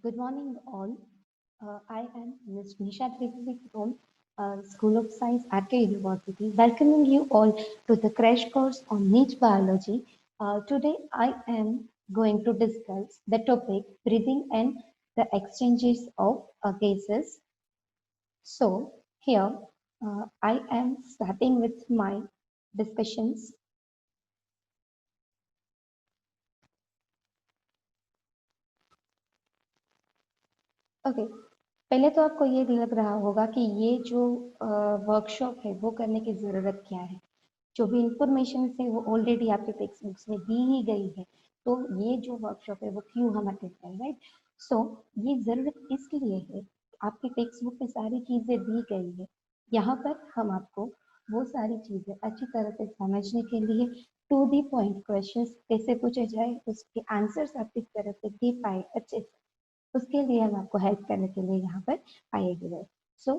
Good morning, all. I am Ms. Nisha Trivedi from School of Science, RK University, welcoming you all to the crash course on niche biology. Today, I am going to discuss the topic breathing and the exchanges of gases. So, here I am starting with my discussions. Okay, पहले तो आपको ये लग रहा होगा कि ये जो वर्कशॉप है वो करने की ज़रूरत क्या है। जो भी इंफॉर्मेशन है वो ऑलरेडी आपके टेक्स्ट बुक्स में दी ही गई है, तो ये जो वर्कशॉप है वो क्यों हम अटेंड करें, राइट। सो ये ज़रूरत इसलिए है, आपके टेक्स्ट बुक में सारी चीज़ें दी गई है। यहाँ पर हम आपको वो सारी चीज़ें अच्छी तरह से समझने के लिए टू दी पॉइंट क्वेश्चंस कैसे पूछे जाए, उसके आंसर्स आप किस तरह से दे पाए अच्छे से, उसके लिए हम आपको हेल्प करने के लिए यहाँ पर आए हुए हैं। So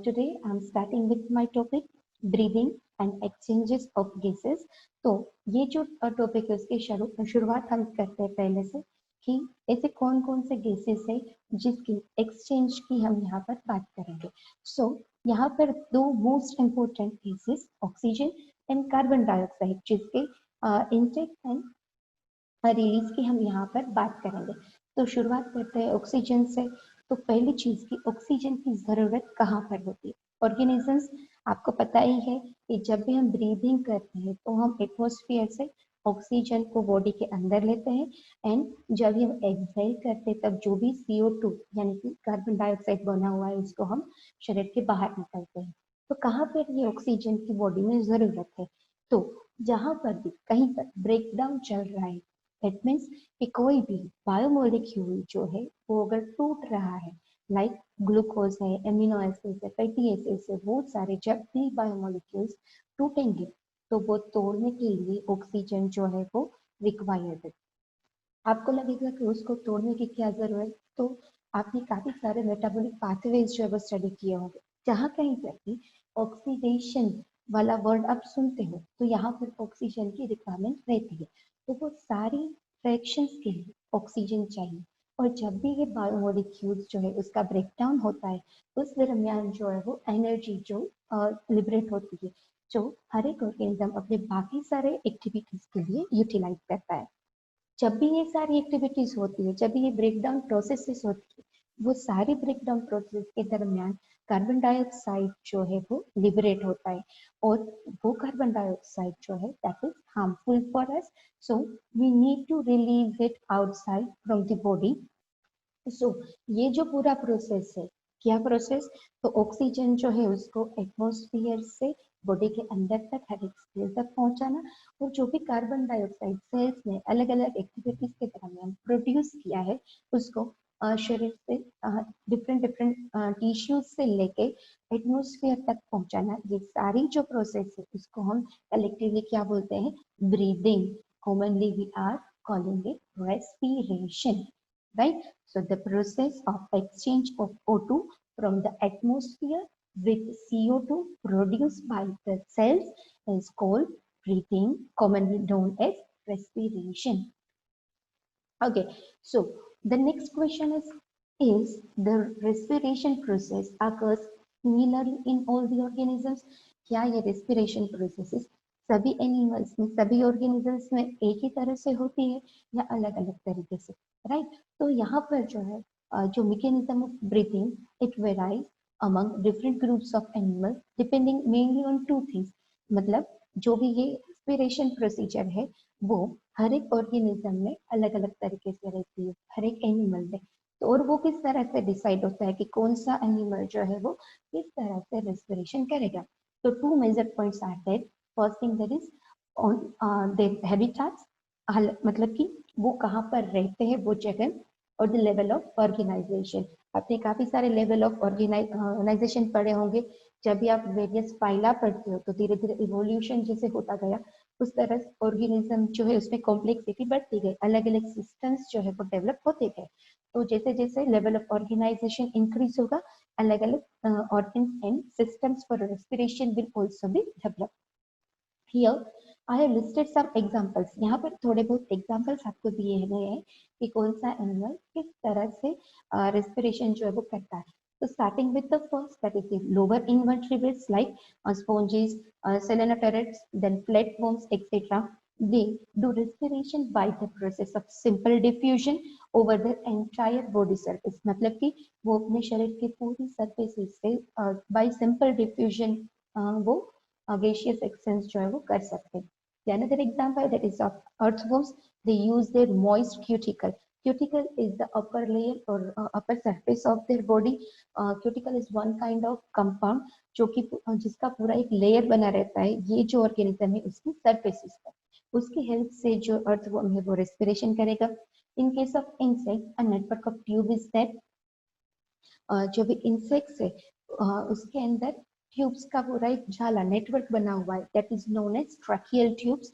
today I am starting with my topic breathing and exchanges of gases. तो ये जो टॉपिक है उसकी शुरुआत हम करते हैं पहले से कि ऐसे कौन कौन से गैसेस है जिसकी एक्सचेंज की हम यहाँ पर बात करेंगे। सो यहाँ पर दो most important gases oxygen and carbon dioxide जिसके इनटेक एंड रिलीज की हम यहाँ पर बात करेंगे। तो शुरुआत करते हैं ऑक्सीजन से। तो पहली चीज की ऑक्सीजन की जरूरत कहाँ पर होती है। ऑर्गेनिजम्स, आपको पता ही है कि जब भी हम ब्रीदिंग करते हैं तो हम एटमॉस्फेयर से ऑक्सीजन को बॉडी के अंदर लेते हैं, एंड जब भी हम एक्सहेल करते हैं तब जो भी CO2 यानी कि कार्बन डाइऑक्साइड बना हुआ है उसको हम शरीर के बाहर निकलते हैं। तो कहाँ पर ये ऑक्सीजन की बॉडी में जरूरत है, तो जहां पर भी कहीं पर ब्रेकडाउन चल रहा है, दैट मीन्स कि कोई भी बायोमोलिक्यूल जो है वो अगर टूट रहा है, लाइक ग्लूकोज है, एमिनो एसिड्स है, फैटी एसिड्स है, बहुत सारे जब भी बायोमोलिक्यूल्स टूटेंगे तो वो तोड़ने के लिए ऑक्सीजन जो है वो रिक्वायर्ड है। आपको लगेगा कि उसको तोड़ने की क्या जरूरत, तो आपने काफी सारे मेटाबॉलिक पाथवेज जो है वो स्टडी किए होंगे, जहाँ कहीं पर भी ऑक्सीडेशन वाला वर्ड आप सुनते हो तो यहाँ पर ऑक्सीजन की रिक्वायरमेंट रहती है। तो वो सारी रिएक्शंस के लिए ऑक्सीजन चाहिए, और जब भी ये बायोमोलिक्यूल्स जो है उसका ब्रेकडाउन होता है उस दरमियान जो है वो एनर्जी जो लिबरेट होती है, जो हर एक ऑर्गेनिज्म अपने बाकी सारे एक्टिविटीज के लिए यूटिलाइज करता है। जब भी ये सारी एक्टिविटीज होती है, जब भी ये ब्रेकडाउन प्रोसेसेस होती है, वो सारी ब्रेकडाउन प्रोसेस के दरमियान कार्बन डाइऑक्साइड जो है वो लिबरेट होता है, और वो कार्बन डाइऑक्साइड जो है that is harmful for us, so we need to release it outside from the body. So ये जो पूरा प्रोसेस है, क्या प्रोसेस, तो ऑक्सीजन जो है उसको एटमॉस्फेयर से बॉडी के अंदर तक हर एक सेल तक पहुंचाना, और जो भी कार्बन डाइऑक्साइड सेल्स ने अलग अलग एक्टिविटीज के दरमियान प्रोड्यूस किया है उसको शरीर से डिफरेंट डिफरेंट टिश्यूज से लेके एटमॉस्फेयर तक पहुंचाना, ये सारी जो प्रोसेस है उसको हम कलेक्टिवली क्या बोलते हैं, breathing. Commonly we are calling it respiration, right? So the process of exchange of O2 from the atmosphere with CO2 produced by the cells is called breathing, commonly known as respiration. Okay, so the next question is the respiration process occurs similarly in all the organisms? क्या ये respiration processes सभी animals में, सभी organisms में एक ही तरह से होती है या अलग अलग तरीके से, राइट। तो यहाँ पर जो है जो mechanism of breathing it varies among different groups of animals depending mainly on two things. मतलब जो भी ये रेस्पिरेशन प्रोसीजर है वो हर एक ऑर्गेनिज्म में अलग अलग तरीके से रहती है, हर एक एनिमल में। तो और वो किस तरह से डिसाइड होता है कि कौन सा एनिमल जो है वो किस तरह से रेस्पिरेशन करेगा। तो two major points are that. First thing that is on their habitats, मतलब कि वो कहाँ पर रहते हैं वो जगह, और द लेवल ऑफ ऑर्गेनाइजेशन। आपने काफी सारे लेवल ऑफ ऑर्गेनाइजेशन पढ़े होंगे। जब भी आप वेरियस फाइला पढ़ते हो तो धीरे धीरे इवोल्यूशन जैसे होता गया उस तरह ऑर्गेनिज्म जो है उसमें कॉम्प्लेक्सिटी बढ़ती गई, अलग अलग सिस्टम्स जो है वो डेवलप होते गए। तो जैसे जैसे लेवल ऑफ ऑर्गेनाइजेशन इंक्रीज होगा, अलग अलग organs and systems for respiration will also be develop. Here I have listed some examples. यहाँ पर थोड़े बहुत एग्जांपल्स आपको दिए गए हैं कि कौन सा एनिमल किस तरह से रेस्पिरेशन जो है वो करता है। तो starting with the first, that is the lower invertebrates like sponges, coeloterats, then flatworms, etc. They do respiration by the process of simple diffusion over the entire body surface. मतलब कि वो अपने शरीर के पूरी सरफेस से by simple diffusion वो gaseous exchange जो है वो कर सकते हैं। The another example, that is of earthworms, they use their moist cuticle. Cuticle is the upper layer or upper surface of their body. Cuticle is one kind of compound जो कि जिसका पूरा एक लेयर बना रहता है, ये जो ऑर्गेनिज्म है उसकी सरफेसिस पर, उसकी हेल्प से जो अर्थवर्म है वो रेस्पिरेशन करेगा। In case of insect, a network of tube is that, जो भी इंसेक्ट्स है उसके अंदर ट्यूब्स का पूरा एक झाला नेटवर्क बना हुआ है, that is known as tracheal tubes.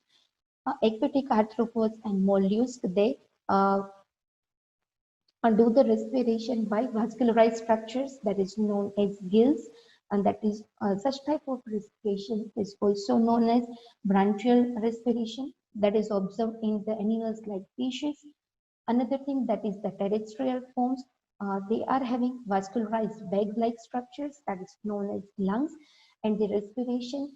Aquatic arthropods and mollusks, they do the respiration by vascularized structures, that is known as gills, and that is such type of respiration is also known as branchial respiration, that is observed in the animals like fishes. Another thing, that is the terrestrial forms, they are having vascularized bag-like structures, that is known as lungs, and the respiration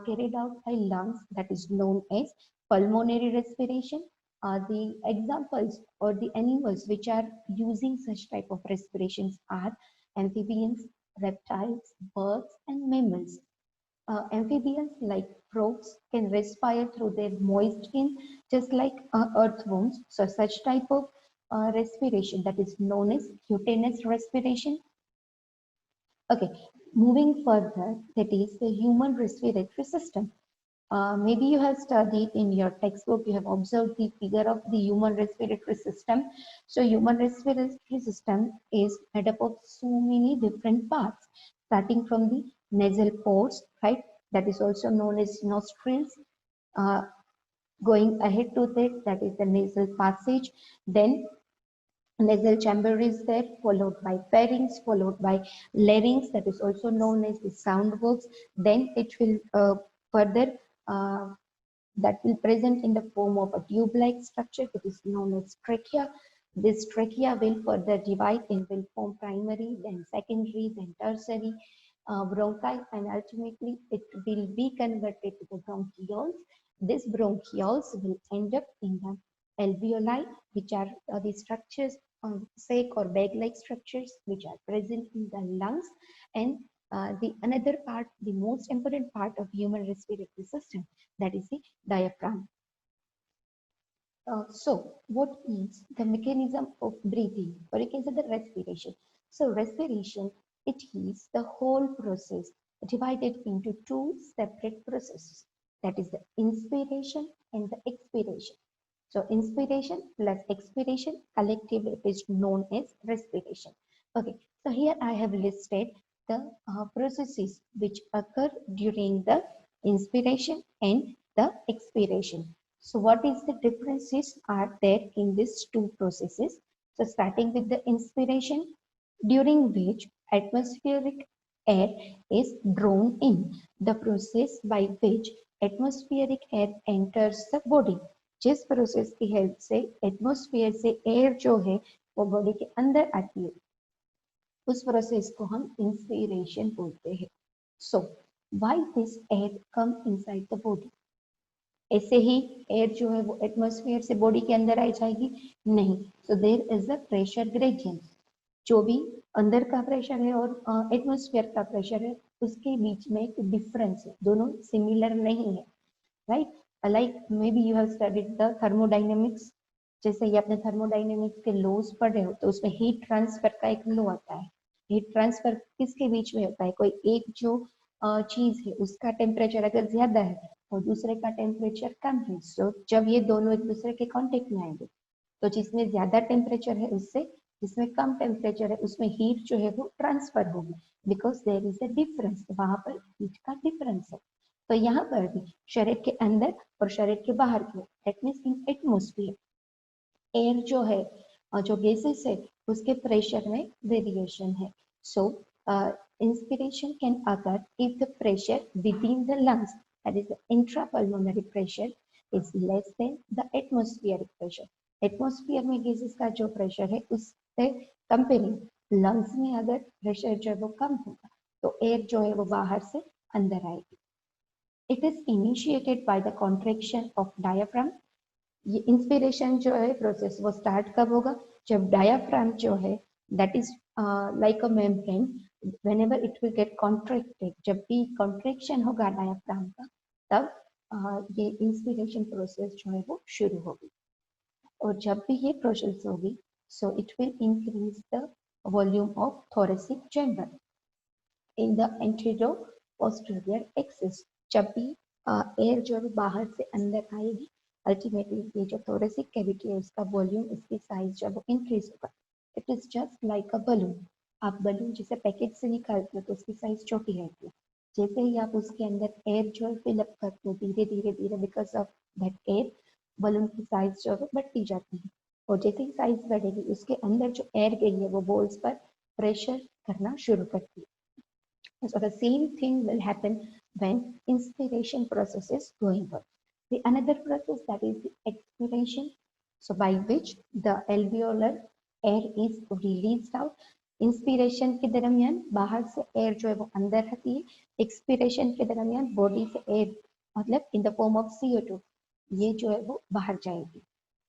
carried out by lungs, that is known as pulmonary respiration. The examples or the animals which are using such type of respirations are amphibians, reptiles, birds, and mammals. Amphibians like frogs can respire through their moist skin, just like earthworms. So such type of respiration, that is known as cutaneous respiration. Okay, moving further, that is the human respiratory system. Maybe you have studied in your textbook, you have observed the figure of the human respiratory system. So human respiratory system is made up of so many different parts, starting from the nasal pores, right? That is also known as nostrils. Uh, Going ahead to that, that is the nasal passage. Then nasal chamber is there, followed by pharynx, followed by larynx, that is also known as the sound works. Then it will further that will present in the form of a tube-like structure that is known as trachea. This trachea will further divide and will form primary, then secondary, then tertiary bronchi, and ultimately it will be converted to the bronchioles. These bronchioles will end up in the alveoli, which are the structures, sac or bag-like structures, which are present in the lungs. And the another part, the most important part of human respiratory system, that is the diaphragm. So what is the mechanism of breathing, or you can say the respiration? So respiration, it is the whole process divided into two separate processes, that is the inspiration and the expiration. So inspiration plus expiration, collectively it is known as respiration. Okay, so here I have listed the processes which occur during the inspiration and the expiration. So what is the differences are there in these two processes? So starting with the inspiration, during which atmospheric air is drawn in, the process by which atmospheric air enters the body. जिस process की help से atmosphere से air जो है वो body के अंदर आती है, उस प्रोसेस को हम इंस्पिरेशन बोलते हैं. So why this air come inside the body? ऐसे ही एयर जो है वो एटमॉस्फेयर से बॉडी के अंदर आ जाएगी? नहीं. So there is a pressure gradient. जो भी अंदर का प्रेशर है और एटमॉस्फेयर का प्रेशर है, उसके बीच में एक डिफरेंस है, दोनों सिमिलर नहीं है, right? Like may be you have studied the thermodynamics. जैसे ये अपने थर्मोडाइनेमिक्स के लॉज पढ़ रहे हो, तो उसमें हीट ट्रांसफर का एक लॉ आता है. हीट ट्रांसफर किसके बीच में होता है? कोई एक जो चीज है उसका टेम्परेचर अगर ज्यादा है और दूसरे का टेम्परेचर कम है, सो जब ये दोनों एक दूसरे के कांटेक्ट में आएंगे, तो जिसमें ज्यादा टेम्परेचर है उससे जिसमें कम टेम्परेचर है उसमें हीट जो है वो ट्रांसफर होगी, because there is a difference. वहां पर हीट का डिफरेंस है. तो यहाँ पर भी शरीर के अंदर और शरीर के बाहर की, that means in atmosphere, air जो है जो गैसेस है उसके प्रेशर में वेरिएशन है. So inspiration can occur if the pressure within the lungs that is the intrapulmonary pressure is less than the atmospheric pressure. Atmosphere में gases का जो प्रेशर है उससे कंपेयरिंग लंग्स में अगर प्रेशर जो है वो कम होगा तो एयर जो है वो बाहर से अंदर आएगी. It is initiated by the contraction of diaphragm. ये इंस्पिरेशन जो है प्रोसेस वो स्टार्ट कब होगा? जब डायाफ्राम जो है that is like a membrane, whenever it will get contracted, जब भी कॉन्ट्रैक्शन होगा डायाफ्राम का तब ये इंस्पिरेशन प्रोसेस जो है वो शुरू होगी. और जब भी ये प्रोसेस होगी so it will increase the volume of thoracic chamber in the anterior posterior axis. जब भी एयर जो है बाहर से अंदर आएगी अल्टीमेटली ये जो थोरेसिक कैविटी है उसका वॉल्यूम, उसकी साइज जो है वो इंक्रीज होगा. It is just like a balloon. आप बलून जिसे पैकेट से निकालते हो तो उसकी साइज छोटी रहती है. जैसे ही आप उसके अंदर एयर जो है फिलअप करते हो धीरे धीरे धीरे because of that air balloon की साइज जो है बढ़ती जाती है. और जैसे ही साइज बढ़ेगी उसके अंदर जो एयर गई है वो बॉल्स पर प्रेशर करना शुरू करती है. So the same thing will happen when inspiration process is going on. The another process that is the expiration. So by which the alveolar air is released out. Inspiration के दरमियान बाहर से air जो है वो अंदर आती है. एक्सपिरेशन के दरमियान बॉडी से एयर मतलब इन द फॉर्म ऑफ CO2 ये जो है वो बाहर जाएगी.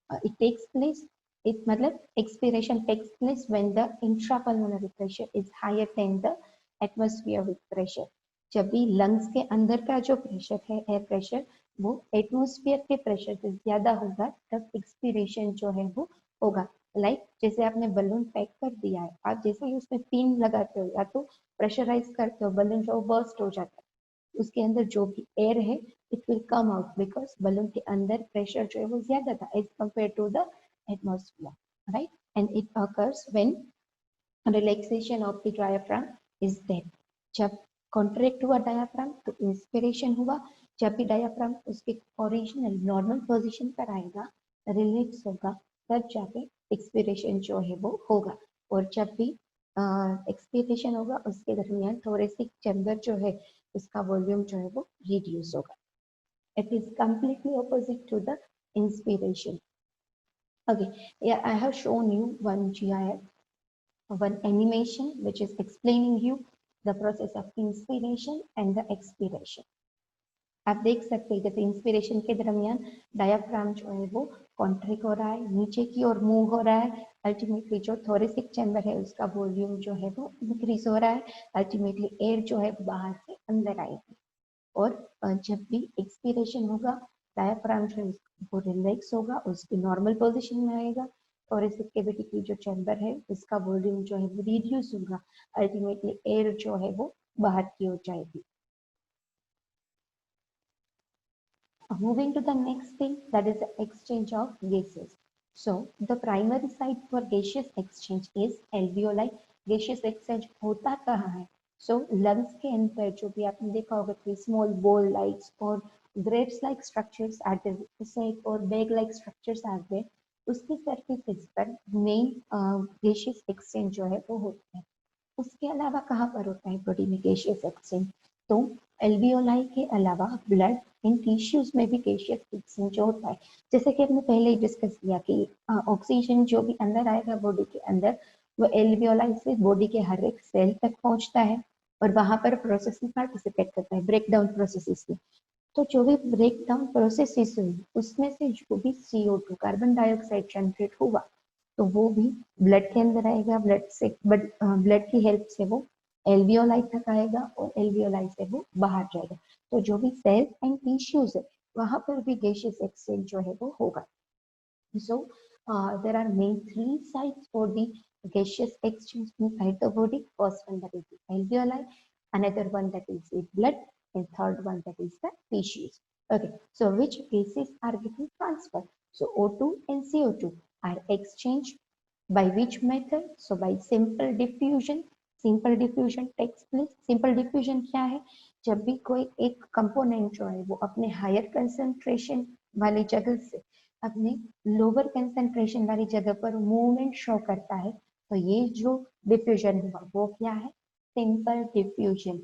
It takes place, it मतलब expiration takes place when the intrapulmonary pressure is higher than the atmospheric pressure. जब भी लंग्स के अंदर का जो प्रेशर है एयर प्रेशर वो एटमोस्फियर के प्रेशर से ज्यादा होगा तब एक्सपिरेशन जो है वो होगा. लाइक जैसे आपने बलून पैक कर दिया है, आप जैसे ही उसमें पिन लगाते हो या तो प्रेशराइज करते हो बलून जो बर्स्ट हो जाता है. उसके अंदर जो भी एयर है it will come out because balloon के अंदर pressure जो है वो ज्यादा था as compared to the atmosphere, right? And it occurs when relaxation of the diaphragm is there. जब contract हुआ diaphragm तो inspiration हुआ. जब भी diaphragm उसके original normal position पर आएगा relax होगा तब जाके expiration जो है वो होगा. और जब भी एक्सपीरेशन होगा उसके दरमियान thoracic chamber जो है उसका वॉल्यूम जो है वो रिड्यूस होगा. It is completely opposite to the inspiration. Okay, yeah, I have shown you one GIF, one animation which is explaining you the process of inspiration and the expiration. आप देख सकते हैं जैसे इंस्पिरेशन के दरमियान डायाफ्राम जो है वो कॉन्ट्रैक्ट हो रहा है, नीचे की ओर मूव हो रहा है. अल्टीमेटली जो थोरेसिक चैम्बर है उसका वॉल्यूम जो है वो इंक्रीज हो रहा है. अल्टीमेटली एयर जो है बाहर से अंदर आएगी. और जब भी एक्सपीरेशन होगा डायाफ्राम जो है वो रिलैक्स होगा, उसकी नॉर्मल पोजीशन में आएगा. थोरेसिक कैविटी की जो चैम्बर है उसका वॉल्यूम जो है वो रिड्यूस होगा. अल्टीमेटली एयर जो है वो बाहर की ओर जाएगी. Moving to the next thing, that is the exchange of gases. So the primary site for gaseous exchange is alveoli. Gaseous exchange होता कहाँ है? So lungs के अंदर जो भी आपने देखा होगा कि small ball like और grapes like structures are there, और bag like structures are there. उसकी surfaces पर main gaseous exchange जो है वो होता है. उसके अलावा कहाँ पर होता है बॉडी में gaseous exchange? तो एल्वियोलाई के अलावा ब्लड इन टिश्यूज में भी गैसियस एक्सचेंज होता है. जैसे कि हमने पहले ही डिस्कस किया कि ऑक्सीजन जो भी अंदर आएगा बॉडी के अंदर वो एल्वियोलाई से बॉडी के हर एक सेल तक पहुंचता है और वहां पर प्रोसेस में पार्टिसिपेट करता है, ब्रेक डाउन प्रोसेसेस में. तो जो भी ब्रेक डाउन प्रोसेसेस हुई उसमें से जो भी CO2 कार्बन डाइऑक्साइड जनरेट हुआ तो वो भी ब्लड के अंदर आएगा. ब्लड की हेल्प से वो एल्वियोलाई तक आएगा और एल्वियोलाई से वो बाहर जाएगा. तो जो भी सेल्स एंड टिश्यूज है वहां पर भी गैसियस एक्सचेंज जो है वो होगा. So there are main three sites for the gaseous exchange inside the body. First one that is the alveoli, another one that is the blood, and third one that is the tissues. Okay, so which gases are getting transferred? So O2 and CO2 are exchanged by which method? So by simple diffusion. Simple diffusion takes place. Simple diffusion क्या है? जब भी कोई एक component जो है वो अपने हायर कंसंट्रेशन वाली जगह से अपने लोअर कंसंट्रेशन वाली जगह पर मूवमेंट शो करता है तो ये जो डिफ्यूजन हुआ वो क्या है? Simple diffusion.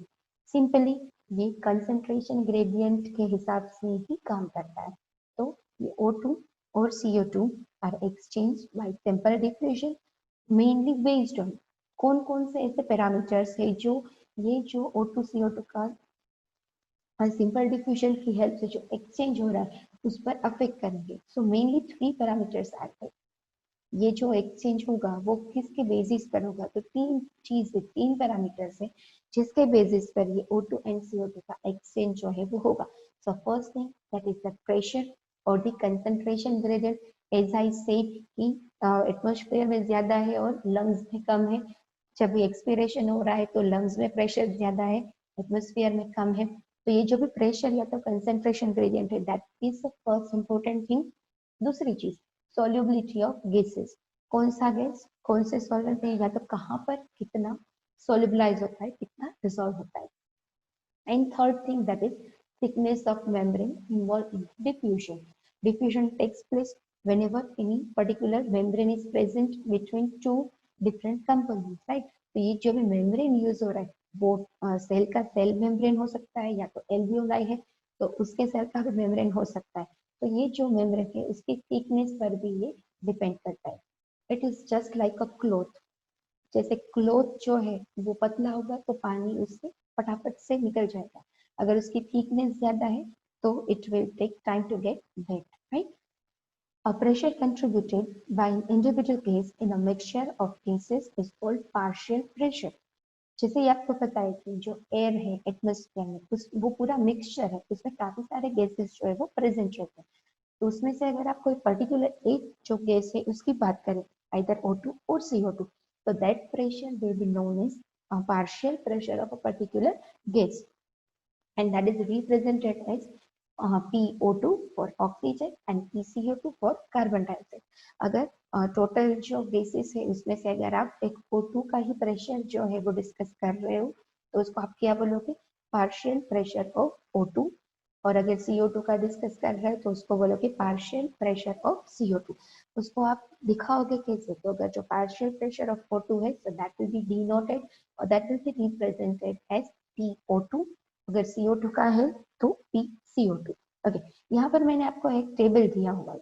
सिंपली ये कंसंट्रेशन ग्रेडियंट के हिसाब से ही काम करता है। तो ये O2 और CO2 are exchange by simple diffusion mainly based on कौन कौन से ऐसे पैरामीटर्स है जो ये जो O2 CO2 का सिंपल डिफ्यूजन की हेल्प से जो एक्सचेंज हो रहा है उस पर अफेक्ट करेंगे। So mainly 3 parameters are there. ये जो एक्सचेंज होगा वो किसके बेसिस पर होगा, तो तीन पैरामीटर्स है जिसके बेसिस पर ये O2 एंड CO2 का एक्सचेंज जो है वो होगा। So first thing that is the pressure और the concentration gradient. As I said कि एटमॉस्फेयर में ज्यादा है और लंग्स में कम है। जब भी एक्सपीरेशन हो रहा है तो लंग्स में प्रेशर ज्यादा है, एटमॉस्फेयर में कम है। तो ये जो भी प्रेशर या तो कंसंट्रेशन ग्रेडियंट है that is the first important thing. दूसरी चीज सॉल्युबिलिटी ऑफ गैसेस, कौन सा गैस कौन से सॉल्वेंट में या तो कहाँ पर कितना सोल्यूबलाइज होता है, कितना डिसॉल्व होता है। And third thing that is thickness of membrane involved in diffusion. Diffusion takes place whenever any particular membrane is present between two different components, right? तो ये जो भी मेम्ब्रेन यूज हो रहा है वो सेल का सेल मेम्ब्रेन हो सकता है या तो एल्वियोलाई है तो उसके सेल का भी मेम्ब्रेन हो सकता है। तो ये जो मेम्ब्रेन है उसकी थिकनेस पर भी ये डिपेंड करता है। It is just like a cloth. जैसे क्लोथ जो है वो पतला होगा तो पानी उससे फटाफट से निकल जाएगा, अगर उसकी थिकनेस ज्यादा है तो it will take time to get wet, right? A pressure contributed by an individual gas in a mixture of gases is called partial pressure. जैसे ही आपको पता है कि जो एयर है एटमोस्फेयर में उस वो पूरा मिक्सचर है, उसमें काफी सारे गैसेस जो है वो प्रेजेंट रहते हैं। तो उसमें से अगर आप कोई पर्टिकुलर एक जो गैस है उसकी बात करें, either O2 or CO2, so that pressure will be known as a partial pressure of a particular gas, and that is represented as PO2 for oxygen and PCO2 for carbon dioxide. अगर total जो basis है उसमें से अगर आप एक O2 का ही pressure जो है वो डिस्कस कर रहे हो तो उसको आप क्या बोलोगे, पार्शियल प्रेशर ऑफ O2। और अगर CO2 का डिस्कस कर रहे हैं तो उसको बोलोगे पार्शियल प्रेशर ऑफ CO2। उसको आप दिखाओगे कैसे, तो अगर जो पार्शियल प्रेशर ऑफ O2 है so that will be denoted और that will be represented as PO2। अगर CO2 का है तो PCO2। ओके, यहाँ पर मैंने आपको एक टेबल दिया हुआ है।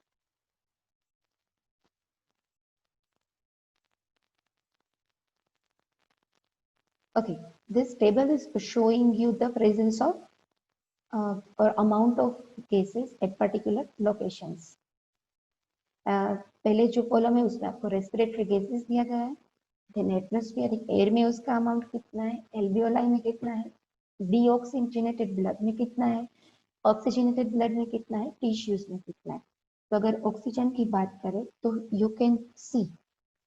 Okay, this table is showing you the presence of or amount of cases at particular locations. पहले जो कॉलम है उसमें आपको रेस्पिरेटरी गैसेस दिया गया है, देन एटमॉस्फेरिक एयर में उसका अमाउंट कितना है, एल्वियोलाई में कितना है, डीऑक्सीजनेटेड ब्लड में कितना है, ऑक्सीजनेटेड ब्लड में कितना है, टिश्यूज में कितना है। तो अगर ऑक्सीजन की बात करें तो यू कैन सी,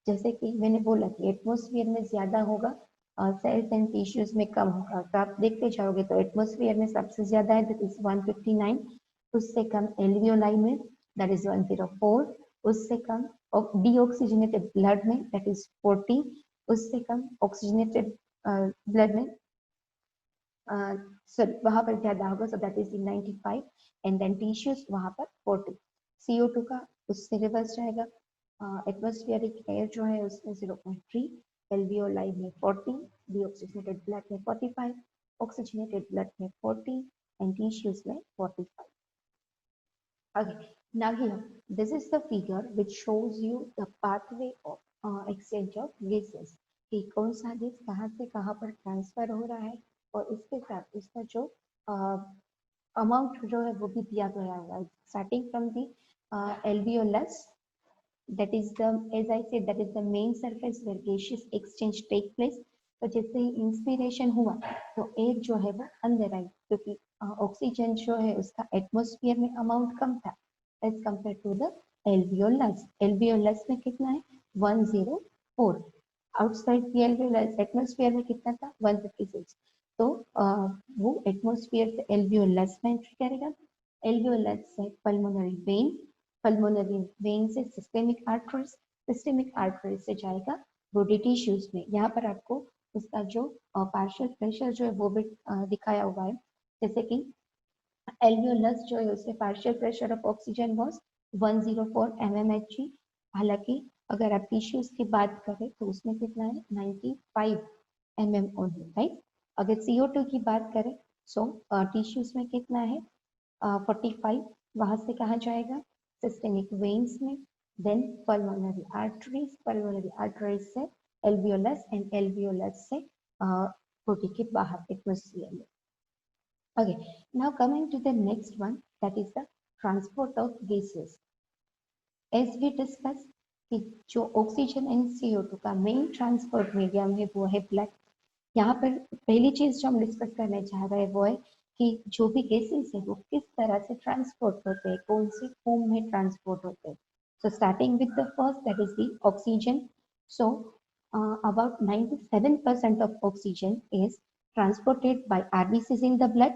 जैसे कि मैंने बोला कि एटमॉस्फेयर में ज्यादा होगा और सेल्स एंड टिश्यूज में कम होगा। तो आप देखते जाओगे तो एटमॉस्फेयर में सबसे ज्यादा है दैट इज 159, उससे कम एल्वियोलाई में दैट इज 104, उससे कम डीऑक्सीजनेटेड ब्लड में दैट इज 40, उससे कम ऑक्सीजनेटेड ब्लड में सॉरी वहां पर ज्यादा होगा so that is 95, and then tissues वहां पर 40। CO2 का उससे रिवर्स रहेगा, एटमॉस्फेरिक एयर जो है उसमें 0.3, एल्वियोलाई में 40, डीऑक्सीजनेटेड ब्लड में 45, ऑक्सीजनेटेड ब्लड में 40 एंड टिश्यूज में 45। Okay, now here, this is the figure which shows you the pathway of exchange of gases, कि कौन सा गैस कहाँ से कहाँ पर ट्रांसफर हो रहा है और इसके साथ इसका जो अमाउंट जो है वो भी दिया गया हुआ है, starting from the alveolus, that is the, as I said, that is the main surface where gaseous exchange take place। तो जैसे ही इंस्पिरेशन हुआ तो एयर जो है वो अंदर आई, क्योंकि ऑक्सीजन जो है उसका एटमॉस्फेयर में अमाउंट कम था as compare to the alveolus. Alveolus में कितना है 104, आउटसाइड द एल्वियोलस एटमॉस्फेयर में कितना था 156। तो वो एटमॉस्फेयर से एल्वियोलस में एंट्री करेगा, एल्वियोलस से पल्मोनरी वेन, पल्मोनरी वेन से सिस्टेमिक आर्टरीज, सिस्टेमिक आर्टरीज से जाएगा बॉडी टिश्यूज में। यहाँ पर आपको उसका जो पार्शियल प्रेशर जो है वो भी दिखाया हुआ है, जैसे कि एल्वियोलस जो है उसमें partial pressure of oxygen was 104 mmHg। हालांकि अगर आप टिश्यूज की बात करें तो उसमें कितना है 95 mm ओनली, राइट? अगर CO2 की बात करें सो टिश्यूज में कितना है 45, वहां से कहाँ जाएगा सिस्टेमिक वेन्स में, देन पल्मोनरी आर्टरीज से एल्वियोलस, एंड एल्वियोलस से बॉडी के बाहर एटमॉस्फेयर में. Okay, now coming to the next one, that is the transport of gases. As we discussed कि जो ऑक्सीजन एंड CO2 का मेन ट्रांसपोर्ट मीडियम है वो है ब्लड. यहाँ पर पहली चीज जो हम डिस्कस करने जा रहे हैं वो है कि जो भी गैसेस है वो किस तरह से ट्रांसपोर्ट होते हैं, कौन से फॉर्म में ट्रांसपोर्ट होते हैं. So starting with the first, that is the oxygen. So about 97% of oxygen is transported by RBCs in the blood,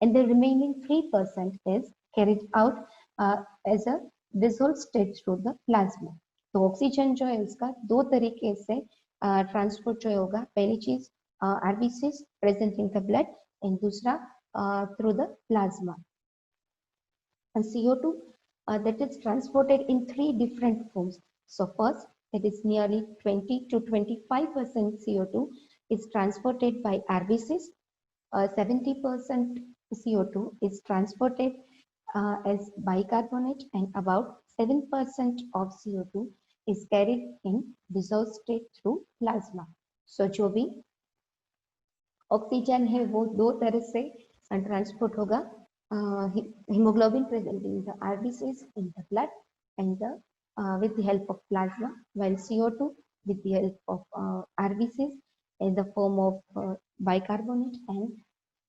and the remaining 3% is carried out as a dissolved state through the plasma. तो oxygen जो है उसका दो तरीके से transport जो होगा, पहली चीज RBCs present in the blood, and दूसरा through the plasma. And CO2 that is transported in three different forms. So first, that is nearly 20 to 25% CO2 is transported by RBCs. 70% CO2 is transported as bicarbonate, and about 7% of CO2 is carried in dissolved state through plasma. So जो भी oxygen है वो दो तरह से transport होगा. Hemoglobin present in the RBCs in the blood, and the with the help of plasma, while CO2 with the help of RBCs in the form of bicarbonate and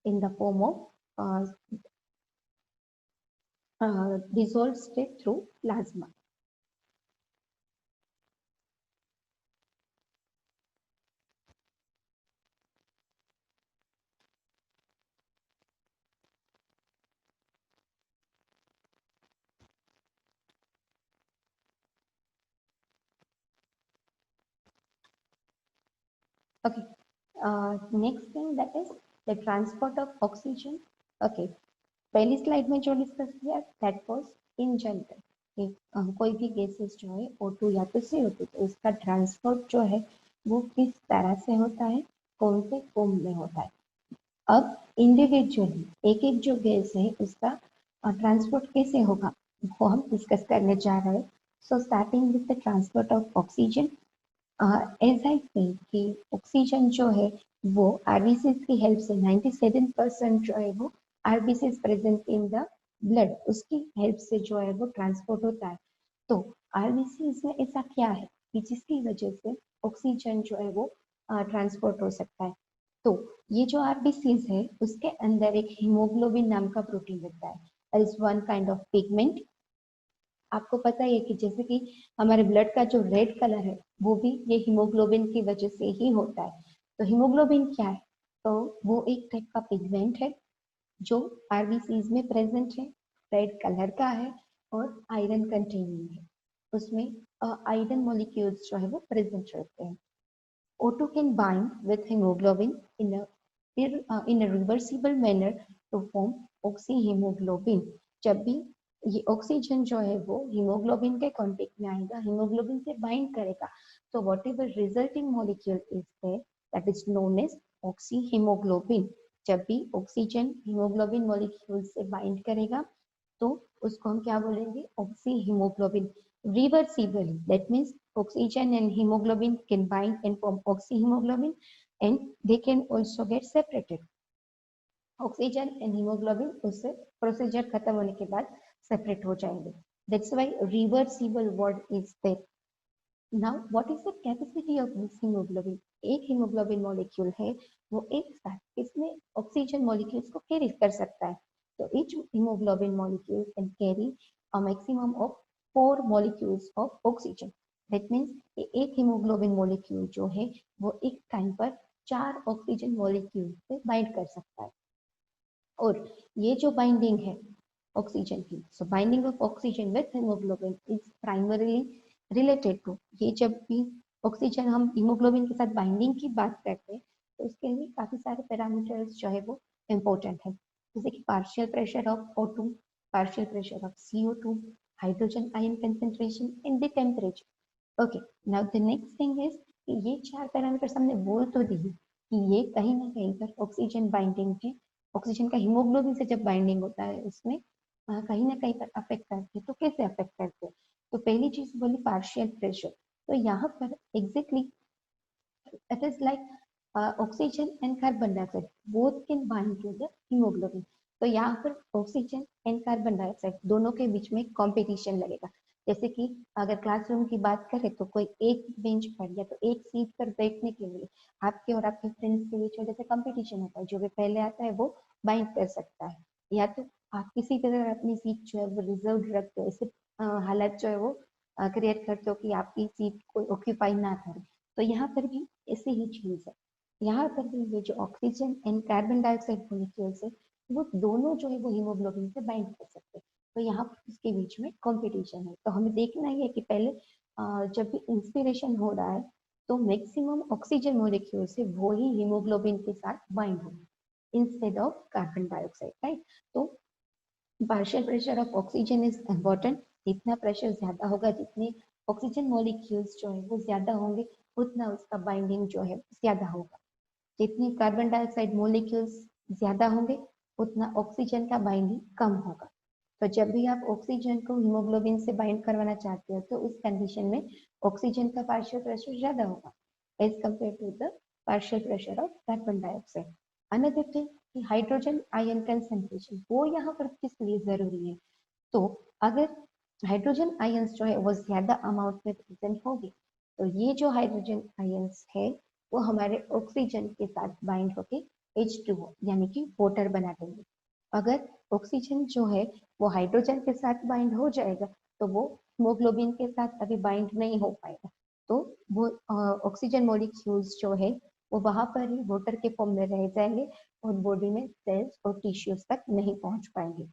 in the form of dissolved state through plasma. Okay. Next thing, that is the transport of oxygen. Okay. पहली slide में जो discuss किया that was in general, कोई भी gases जो है O2 या तो CO2, तो उसका ट्रांसपोर्ट जो है वो किस तरह से होता है, कौन से फॉर्म में होता है. अब इंडिविजुअली एक एक जो गैस है उसका ट्रांसपोर्ट कैसे होगा वो हम डिस्कस करने जा रहे हैं. So starting with the transport of oxygen. As I think कि ऑक्सीजन जो है वो आरबीसी की हेल्प से 97% जो है वो RBC present in the blood, उसकी हेल्प से जो है वो ट्रांसपोर्ट होता है. तो आरबीसी में ऐसा क्या है कि जिसकी वजह से ऑक्सीजन जो है वो ट्रांसपोर्ट हो सकता है. तो ये जो आरबीसीज है उसके अंदर एक हीमोग्लोबिन नाम का प्रोटीन रहता है, is one kind of pigment. आपको पता है कि जैसे कि हमारे ब्लड का जो रेड कलर है वो भी ये हीमोग्लोबिन की वजह से ही होता है. तो हीमोग्लोबिन क्या है, तो वो एक टाइप का पिगमेंट है जो आरबीसीज में प्रेजेंट है, रेड कलर का है और आयरन कंटेनिंग है. उसमें आयरन मॉलिक्यूल्स जो है वो प्रेजेंट रहते हैं. O2 can bind with hemoglobin in a reversible manner to form oxyhemoglobin. जब भी ये ऑक्सीजन जो है वो हीमोग्लोबिन के कांटेक्ट में आएगा, हीमोग्लोबिन से बाइंड करेगा, तो whatever resulting molecule is there that is known as oxyhemoglobin. जब भी ऑक्सीजन हीमोग्लोबिन मॉलिक्यूल से बाइंड करेगा तो उसको हम क्या बोलेंगे, oxyhemoglobin. Reversibly, that means oxygen and hemoglobin can bind and form oxyhemoglobin, and they can also get separated. Oxygen and hemoglobin उससे प्रोसीजर खत्म होने के बाद सेपरेट हो जाएंगे. That's why reversible word is there. Now what is the capacity of this hemoglobin. एक hemoglobin molecule है वो एक साथ कितने ऑक्सीजन मॉलिक्यूल्स को कैरी कर सकता है. तो each haemoglobin molecule can carry a maximum of 4 molecules of oxygen. That means एक हीमोग्लोबिन मॉलिक्यूल जो है वो एक टाइम पर 4 ऑक्सीजन मॉलिक्यूल से बाइंड कर सकता है. और ये जो बाइंडिंग है ऑक्सीजन की, so binding of oxygen with haemoglobin is primarily related to, ये जब भी ऑक्सीजन हम हीमोग्लोबिन के साथ बाइंडिंग की बात करते हैं तो उसके लिए काफी सारे पैरामीटर्स जो है वो इम्पोर्टेंट है, जैसे कि partial pressure of O2, partial pressure of CO2, hydrogen ion concentration and the temperature. Okay, now the next thing is कि ये 4 पैरामीटर्स हमने बोल तो दी कि ये कहीं ना कहीं पर ऑक्सीजन बाइंडिंग है, ऑक्सीजन का हीमोग्लोबिन से जब बाइंडिंग होता है उसमें कहीं ना कहीं पर अफेक्ट करते हैं। तो कैसे अफेक्ट करते हैं? तो पहली चीज बोली पार्शियल प्रेशर। तो यहाँ पर exactly it is like oxygen and carbon dioxide both can bind to the hemoglobin। तो यहाँ पर ऑक्सीजन एंड कार्बन डाइऑक्साइड दोनों के बीच में कंपटीशन लगेगा। जैसे कि अगर क्लासरूम की बात करें तो कोई एक बेंच पर या तो एक सीट पर बैठने के लिए आपके और आपके फ्रेंड्स के बीच में जैसे कंपटीशन होता है, जो भी पहले आता है वो बाइंड कर सकता है। या तो आप किसी तरह अपनी सीट जो है वो रिजर्व रखते हो, ऐसे हालत जो है वो क्रिएट करते हो कि आपकी सीट कोई ऑक्यूपाई ना करे। तो यहाँ पर भी ऐसी ही चीज है। यहाँ पर भी ये जो oxygen and carbon dioxide molecules है वो दोनों जो है वो हीमोग्लोबिन से बाइंड कर सकते हैं। तो यहाँ पर इसके बीच में कंपटीशन है। तो हमें देखना ही है कि पहले जब भी इंस्पिरेशन हो रहा है तो मैक्सिमम ऑक्सीजन मॉलिक्यूल से वो ही हीमोग्लोबिन के साथ बाइंड हो instead of carbon dioxide, right. तो partial pressure of oxygen is important. जितना प्रेशर ज्यादा होगा, जितने ऑक्सीजन मॉलिक्यूल्स जो है वो ज्यादा होंगे, उतना उसका बाइंडिंग जो है ज्यादा होगा। जितनी कार्बन डाइऑक्साइड मॉलिक्यूल्स ज्यादा होंगे, उतना ऑक्सीजन का बाइंडिंग कम होगा। तो जब भी आप ऑक्सीजन को हीमोग्लोबिन से बाइंड करवाना चाहते हो तो उस कंडीशन में ऑक्सीजन का पार्शियल प्रेशर ज्यादा होगा as compare to the partial pressure of carbon dioxide. Another thing कि हाइड्रोजन आयन कंसंट्रेशन वो यहाँ पर किस लिए जरूरी है? तो अगर हाइड्रोजन आयंस जो है वो ज्यादा अमाउंट में प्रेजेंट होगी तो ये जो हाइड्रोजन आयंस है वो हमारे ऑक्सीजन के साथ बाइंड होके H2O यानी कि वाटर बना देंगे। अगर ऑक्सीजन जो है वो हाइड्रोजन के साथ बाइंड हो जाएगा तो वो हीमोग्लोबिन के साथ अभी बाइंड नहीं हो पाएगा। तो वो ऑक्सीजन मॉलिक्यूल्स जो है वो वहां पर ही वाटर के फॉर्म में रह जाएंगे और बॉडी में सेल्स और टिश्यूज तक नहीं पहुंच पाएंगे।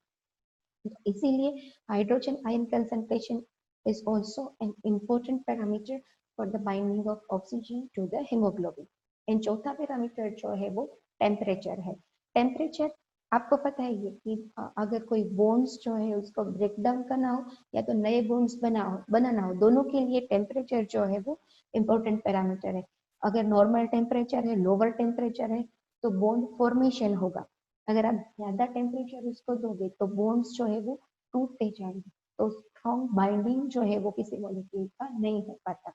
इसीलिए hydrogen ion concentration is also an important parameter for the binding of oxygen to the hemoglobin। And चौथा पैरामीटर जो है वो टेम्परेचर है। टेम्परेचर आपको पता है ये कि अगर कोई बोन्स जो है उसको ब्रेक डाउन करना हो या तो नए बोन्स बनाना हो, दोनों के लिए टेम्परेचर जो है वो इम्पोर्टेंट पैरामीटर है। अगर नॉर्मल टेम्परेचर है, लोअर टेम्परेचर है तो बोन फॉर्मेशन होगा। अगर आप ज्यादा टेम्परेचर उसको दोगे तो बोन्स जो है वो टूटते जाएंगे, तो स्ट्रॉन्ग बाइंडिंग जो है वो किसी मॉलिक्यूल का नहीं हो पाता।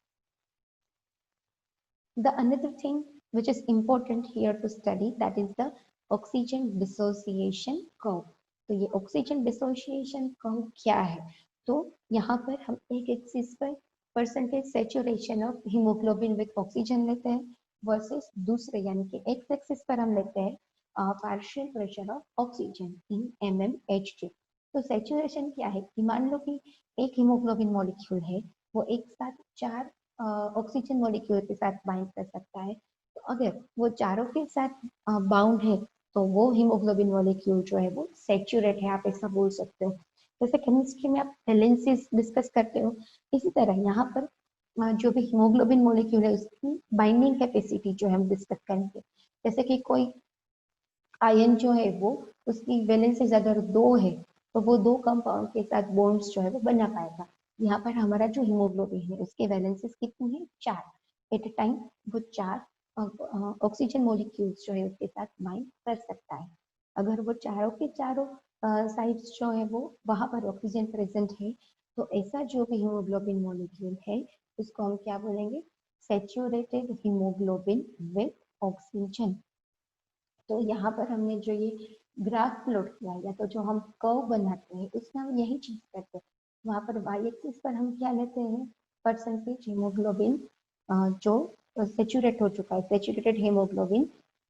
The another thing which is important here to study that is the oxygen dissociation curve। तो ये oxygen dissociation curve क्या है? तो यहाँ पर हम एक एक्सिस पर percentage saturation of haemoglobin with oxygen लेते हैं वर्सेस दूसरे यानी कि एक्स एक्सिस पर हम लेते हैं partial pressure of oxygen in mmHg। तो सेचुरेशन क्या है कि मान लो कि एक हीमोग्लोबिन मॉलिक्यूल है वो एक साथ चार ऑक्सीजन मॉलिक्यूल के साथ बाइंड कर सकता है। तो अगर वो चारों के साथ बाउंड है तो वो हीमोग्लोबिन मॉलिक्यूल जो है वो सेचुरेट है, आप ऐसा बोल सकते हो। जैसे केमिस्ट्री में आप वैलेंसीज डिस्कस करते हो, इसी तरह यहाँ पर जो भी हीमोग्लोबिन मॉलिक्यूल है उसकी बाइंडिंग कैपेसिटी जो है हम डिस्कस करेंगे। जैसे कि कोई आयन जो है वो उसकी वैलेंसीज अगर दो है तो वो दो कंपाउंड के साथ बॉन्ड्स जो है वो बना पाएगा। यहाँ पर हमारा जो हीमोग्लोबिन है उसके वैलेंसीज कितनी है? 4 एट अ टाइम। वो 4 ऑक्सीजन मॉलिक्यूल्स जो है उसके साथ बाइंड कर सकता है। अगर वो चारों के चारों साइड्स जो है वो वहां पर ऑक्सीजन प्रेजेंट है तो ऐसा जो भी हीमोग्लोबिन मॉलिक्यूल है उसको हम क्या बोलेंगे? Saturated haemoglobin with oxygen. तो यहाँ पर हमने जो ये ग्राफ प्लॉट किया या तो जो हम कर्व बनाते हैं उसमें हम यही चीज करते हैं। वहां पर वाई एक्सिस पर हम क्या लेते हैं? परसेंटेज हीमोग्लोबिन जो सेचुरेट हो चुका है, सेचुरेटेड हीमोग्लोबिन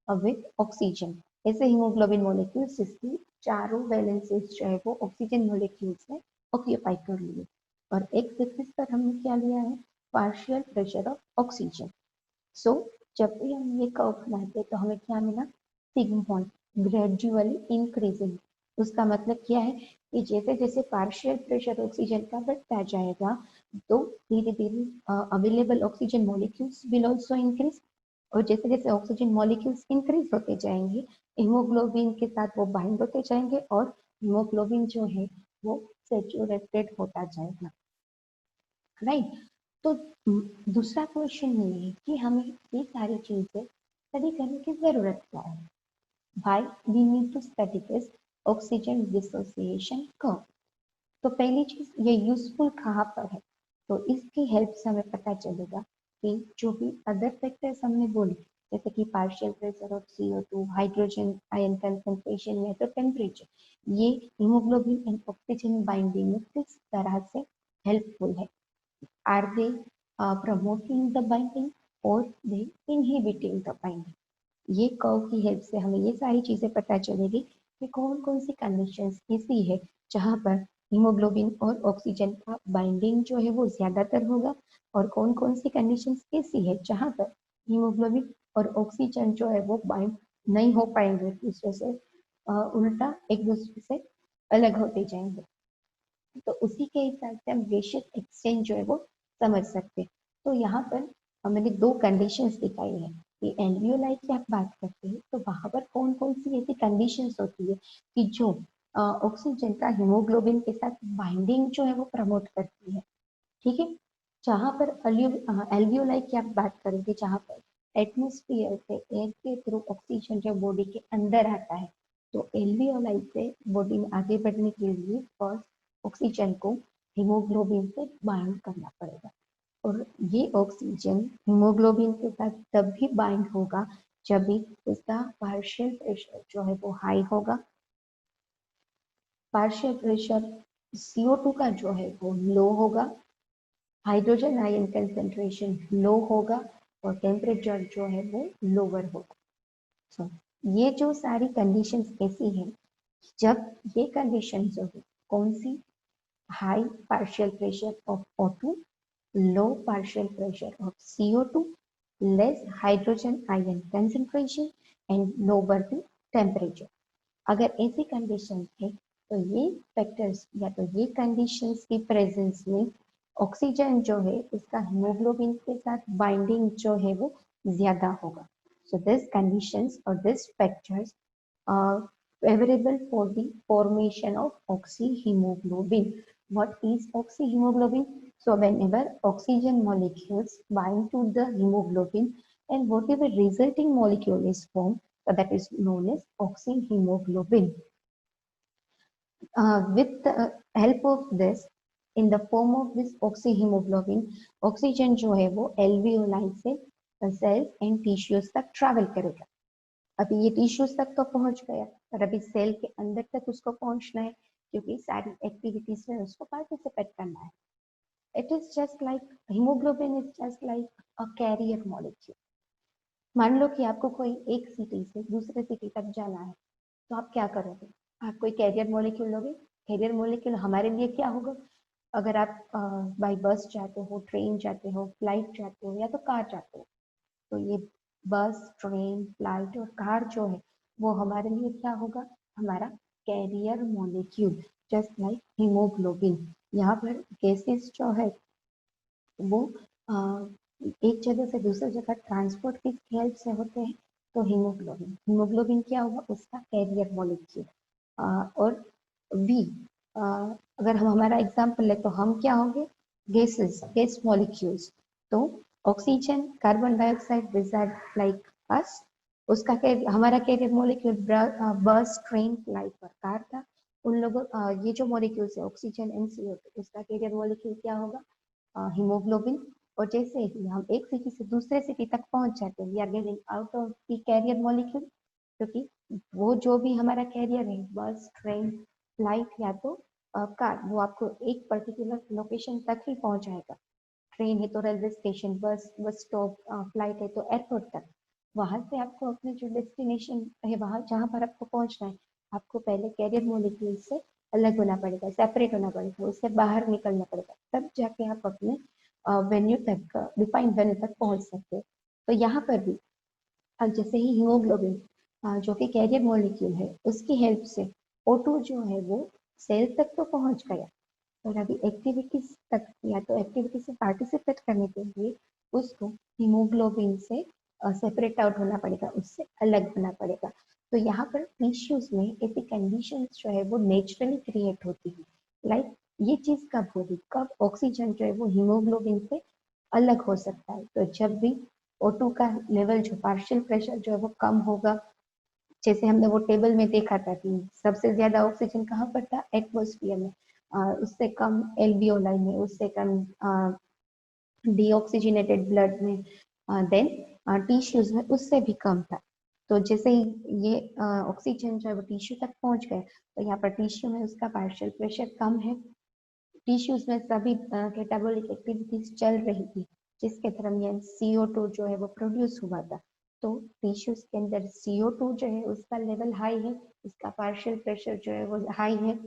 विद ऑक्सीजन। ऐसे हीमोग्लोबिन मॉलिक्यूल्स जिसकी चारों वैलेंसीज जो है वो ऑक्सीजन मॉलिक्यूल्स ने ऑक्यूपाई कर लिए। और एक्स एक्सिस पर हमने क्या लिया है? Partial pressure of oxygen. So जब भी हम ये कर्व बनाते हैं तो हमें क्या मिला? Sigma gradually increasing. उसका मतलब क्या है कि जैसे जैसे पार्शियल प्रेशर ऑक्सीजन का बढ़ता जाएगा तो धीरे धीरे available oxygen molecules will also increase. और जैसे जैसे ऑक्सीजन मॉलिक्यूल्स इंक्रीज होते जाएंगे हीमोग्लोबिन के साथ वो बाइंड होते जाएंगे और हीमोग्लोबिन जो है वो सेचुरेटेड होता जाएगा, राइट। तो दूसरा क्वेश्चन ये है कि हमें ये सारी चीजें स्टडी करने की जरूरत क्या है? why we need to study this oxygen dissociation curve. तो पहली चीज ये यूजफुल कहाँ पर है, तो इसकी हेल्प से हमें पता चलेगा कि जो भी अदर फैक्टर्स हमने बोले जैसे कि partial pressure of CO2, hydrogen ion concentration या तो टेम्परेचर, ये हीमोग्लोबिन एंड ऑक्सीजन बाइंडिंग में किस तरह से हेल्पफुल है. Are they promoting the binding और दे इनहिबिटिंग द बाइंडिंग. ये कर्व की हेल्प से हमें ये सारी चीजें पता चलेगी कि कौन कौन सी कंडीशंस ऐसी है जहां पर हीमोग्लोबिन और ऑक्सीजन का बाइंडिंग जो है वो ज्यादातर होगा और कौन कौन सी कंडीशंस ऐसी है जहां पर हीमोग्लोबिन और ऑक्सीजन जो है वो बाइंड नहीं हो पाएंगे एक दूसरे से, उल्टा एक दूसरे से अलग होते जाएंगे. तो उसी के हिसाब से हम गैसियस एक्सचेंज जो है वो समझ सकते हैं. तो यहाँ पर मैंने दो कंडीशंस दिखाई है कि एल्वियोलाई की आप बात करते हैं तो वहां पर कौन कौन सी ऐसी कंडीशंस होती है कि जो ऑक्सीजन का हीमोग्लोबिन के साथ बाइंडिंग जो है वो प्रमोट करती है. ठीक है. जहां पर एल्वियोलाई की आप बात करेंगे जहां पर एटमोस्फियर से एयर के थ्रू ऑक्सीजन जो बॉडी के अंदर आता है, तो एल्वियोलाई से बॉडी में आगे बढ़ने के लिए फर्स्ट ऑक्सीजन को हीमोग्लोबिन से बाइंड करना पड़ेगा. और ये ऑक्सीजन हीमोग्लोबिन के साथ तब भी बाइंड होगा जब भी उसका पार्शियल प्रेशर जो है वो हाई होगा. पार्शियल प्रेशर CO2 का जो है वो लो होगा, हाइड्रोजन आयन कंसेंट्रेशन लो होगा और टेम्परेचर जो है वो लोअर होगा. so, ये जो सारी कंडीशंस ऐसी हैं, जब ये कंडीशन जो है कौन सी, high partial pressure of O2, low partial pressure of CO2, less hydrogen ion concentration and lower the temperature. अगर ऐसी कंडीशन है तो ये फैक्टर्स या तो ये कंडीशंस की प्रेजेंस में ऑक्सीजन जो है उसका हीमोग्लोबिन के साथ बाइंडिंग जो है वो ज्यादा होगा. सो दिस कंडीशंस और this factors favorable for the formation of oxyhemoglobin. What is oxyhemoglobin? So whenever oxygen molecules bind to the hemoglobin and whatever resulting molecule is formed, so that is known as oxyhemoglobin. With the help of this, in the form of this oxyhemoglobin, oxygen जो है वो alveoli से cells and tissues तक travel करेगा. अभी ये tissues तक तो पहुंच गया पर अभी सेल के अंदर तक उसको पहुंचना है क्योंकि सारी एक्टिविटीज में उसको पार्टिसिपेट करना है. It is just like haemoglobin is just like a carrier molecule. मान लो कि आपको कोई एक सिटी से दूसरे सिटी तक जाना है तो आप क्या करोगे, आप कोई कैरियर मॉलिक्यूल लोगे. कैरियर मॉलिक्यूल हमारे लिए क्या होगा, अगर आप बाई बस जाते हो, ट्रेन जाते हो, फ्लाइट जाते हो या तो कार जाते हो, तो ये बस, ट्रेन, फ्लाइट और कार जो है वो हमारे लिए क्या होगा, हमारा carrier molecule. Just like haemoglobin, यहाँ पर गैसेस जो है वो एक जगह से दूसरी जगह ट्रांसपोर्ट किस हेल्प से होते हैं, तो हीमोग्लोबिन. हीमोग्लोबिन क्या हुआ, उसका कैरियर मॉलिक्यूल. और वी, अगर हम हमारा एग्जाम्पल ले तो हम क्या होंगे, गैसेस, गैस मॉलिक्यूल्स. तो oxygen, carbon dioxide regard like us, उसका हमारा carrier molecule bus, train, flight और कार था. उन लोगों ये जो मॉलिक्यूल्स है ऑक्सीजन एंड CO2, उसका कैरियर मॉलिक्यूल क्या होगा, हीमोग्लोबिन. और जैसे ही हम एक सिटी से दूसरे सिटी तक पहुंच जाते हैं, we are getting out of the carrier molecule, क्योंकि वो जो भी हमारा कैरियर है, बस, ट्रेन, फ्लाइट या तो कार, वो आपको एक पर्टिकुलर लोकेशन तक ही पहुंचाएगा. ट्रेन है तो railway station, bus stop, flight है तो एयरपोर्ट तक. वहां से आपको अपने जो डेस्टिनेशन है, वहां जहां पर आपको पहुंचना है, आपको पहले कैरियर मॉलिक्यूल से अलग होना पड़ेगा, सेपरेट होना पड़ेगा, उससे बाहर निकलना पड़ेगा, तब जाके आप अपने वेन्यू तक, डिफाइंड वेन्यू तक पहुंच सकते हैं. तो यहाँ पर भी अब जैसे ही हीमोग्लोबिन जो कि कैरियर मॉलिक्यूल है उसकी हेल्प से O2 जो है वो सेल तक तो पहुंच गया, और अभी एक्टिविटीज तक या तो एक्टिविटी से पार्टिसिपेट करने के लिए उसको हीमोग्लोबिन से सेपरेट आउट होना पड़ेगा, उससे अलग होना पड़ेगा. तो यहाँ पर टिश्यूज में ऐसी कंडीशंस जो है वो नेचुरली क्रिएट होती है. लाइक ये चीज कब होगी, कब ऑक्सीजन जो है वो हीमोग्लोबिन से अलग हो सकता है, तो जब भी O2 का लेवल जो पार्शियल प्रेशर जो है वो कम होगा, जैसे हमने वो टेबल में देखा था कि सबसे ज्यादा ऑक्सीजन कहाँ पर था, एटमॉस्फेयर में, उससे कम एल्वियोलाई में, उससे कम डीऑक्सीजनेटेड ब्लड में, देन टिश्यूज में उससे भी कम था। तो जैसे ही ये ऑक्सीजन जो है वो टिश्यू तक पहुंच गए, तो यहाँ पर टिश्यू में उसका पार्शियल प्रेशर कम है, टिश्यूज में सभी कैटाबोलिक एक्टिविटीज चल रही थी, जिसके दरमियान CO2 जो है वो प्रोड्यूस हुआ था। तो टिश्यूज के अंदर CO2 जो है उसका लेवल हाई है, इसका पार्शियल प्रेशर जो है वो हाई है।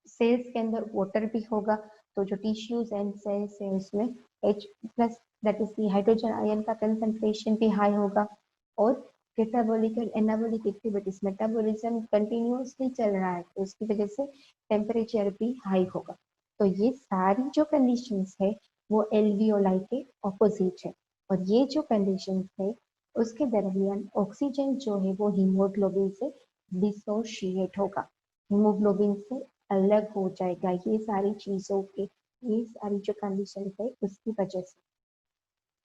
सेल्स के अंदर वाटर भी होगा, तो जो टिश्यूज एंड सेल्स है उसमें H+ that is the hydrogen ion का कंसंट्रेशन भी हाई होगा, और catabolic and anabolic activities metabolism continuously चल रहा है, तो उसकी वजह से टेम्परेचर भी हाई होगा। तो ये सारी जो कंडीशंस है वो एल्वियोलाई के ऑपोजिट है, और ये जो कंडीशंस है उसके दरमियान ऑक्सीजन जो है वो हीमोग्लोबिन से डिसोशिएट होगा, हीमोग्लोबिन से अलग हो जाएगा, ये सारी चीजों के, ये सारी जो कंडीशन है उसकी वजह से,